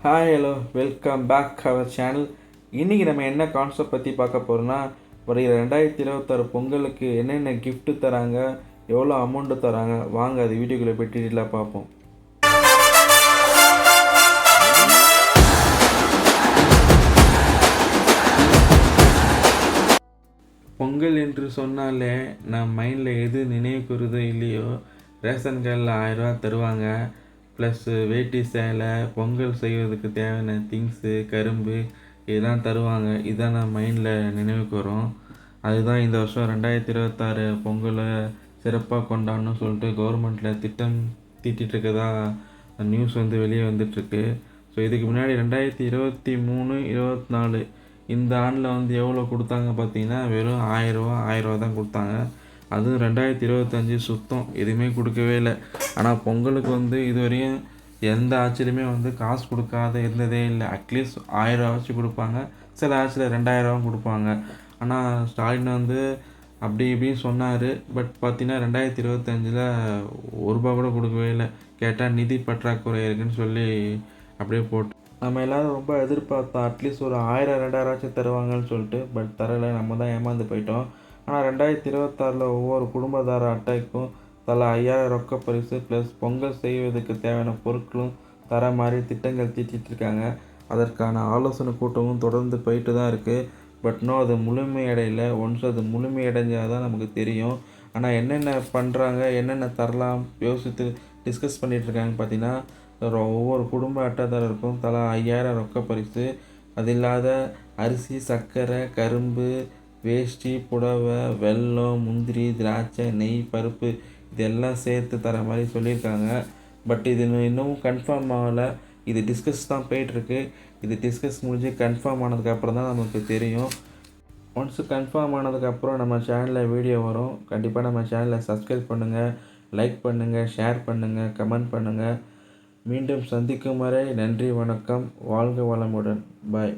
Hi hello welcome back our channel. இன்றைக்கி நம்ம என்ன கான்செப்ட் பற்றி பார்க்க போகிறோம்னா, வருகிற 2026 பொங்கலுக்கு என்னென்ன gift தராங்க, எவ்வளோ அமௌண்ட்டு தராங்க, வாங்க அது வீடியோக்குள்ளே போய் டீட்டெயிலாக பார்ப்போம். பொங்கல் என்று சொன்னாலே நான் மைண்டில் எது நினைவுக்கு வருதோ இல்லையோ, ரேஷன் கார்டில் 1000 தருவாங்க. ப்ளஸ்ஸு வேட்டி சேலை, பொங்கல் செய்வதற்கு தேவையான திங்ஸு, கரும்பு இதெல்லாம் தருவாங்க. இதுதான் நான் மைண்டில் நினைவுக்கு வரும். அதுதான் இந்த வருஷம் 2026 பொங்கலை சிறப்பாக கொண்டாடணும்னு சொல்லிட்டு கவர்மெண்ட்டில் திட்டம் தீட்டிகிட்ருக்கதா நியூஸ் வெளியே வந்துட்டுருக்கு. ஸோ இதுக்கு முன்னாடி 2023, 24 இந்த ஆண்டில் எவ்வளோ கொடுத்தாங்க பார்த்தீங்கன்னா, வெறும் 1000 தான் கொடுத்தாங்க. அதுவும் 2025 சுத்தம் எதுவுமே கொடுக்கவே இல்லை. ஆனால் பொங்கலுக்கு இதுவரையும் எந்த ஆட்சியிலுமே காசு கொடுக்காத இருந்ததே இல்லை. அட்லீஸ்ட் 1000 ஆச்சு கொடுப்பாங்க, சில ஆட்சியில் 2000 கொடுப்பாங்க. ஆனால் ஸ்டாலின் அப்படி இப்படின்னு சொன்னார். பட் பார்த்தீங்கன்னா 2025 ரூபா கூட கொடுக்கவே இல்லை. கேட்டால் நிதி பற்றாக்குறை இருக்குன்னு சொல்லி அப்படியே போட்டு நம்ம எல்லோரும் ரொம்ப எதிர்பார்த்தோம். அட்லீஸ்ட் ஒரு 1000 2000 தருவாங்கன்னு சொல்லிட்டு. பட் தரலை, நம்ம தான் ஏமாந்து போயிட்டோம். ஆனால் 2026 ஒவ்வொரு குடும்பத்தார அட்டைக்கும் தலா 5000 ரொக்க பரிசு ப்ளஸ் பொங்கல் செய்வதற்கு தேவையான பொருட்களும் தர மாதிரி திட்டங்கள் தீட்டிகிட்ருக்காங்க. அதற்கான ஆலோசனை கூட்டமும் தொடர்ந்து போயிட்டு தான் இருக்குது. பட் இன்னும் அது முழுமையடையலை. ஒன்ஸ் அது முழுமையடைஞ்சால் தான் நமக்கு தெரியும். ஆனால் என்னென்ன பண்ணுறாங்க, என்னென்ன தரலாம் யோசித்து டிஸ்கஸ் பண்ணிகிட்ருக்காங்க பார்த்தீங்கன்னா, ஒவ்வொரு குடும்ப அட்டைதாரருக்கும் தலா 5000 ரொக்க பரிசு. அது இல்லாத அரிசி, சர்க்கரை, கரும்பு, வேஷ்டி, புடவை, வெல்லம், முந்திரி, திராட்சை, நெய், பருப்பு இதெல்லாம் சேர்த்து தர மாதிரி சொல்லியிருக்காங்க. பட் இது இன்னமும் கன்ஃபார்ம் ஆகலை. இது டிஸ்கஸ் தான் போயிட்டுருக்கு. இது டிஸ்கஸ் முடிஞ்சு கன்ஃபார்ம் ஆனதுக்கப்புறம் தான் நமக்கு தெரியும். ஒன்ஸ் கன்ஃபார்ம் ஆனதுக்கப்புறம் நம்ம சேனலில் வீடியோ வரும். கண்டிப்பாக நம்ம சேனலை சப்ஸ்கிரைப் பண்ணுங்கள், லைக் பண்ணுங்கள், ஷேர் பண்ணுங்கள், கமெண்ட் பண்ணுங்கள். மீண்டும் சந்திக்கும் வரை நன்றி, வணக்கம், வாழ்க வளமுடன், பாய்.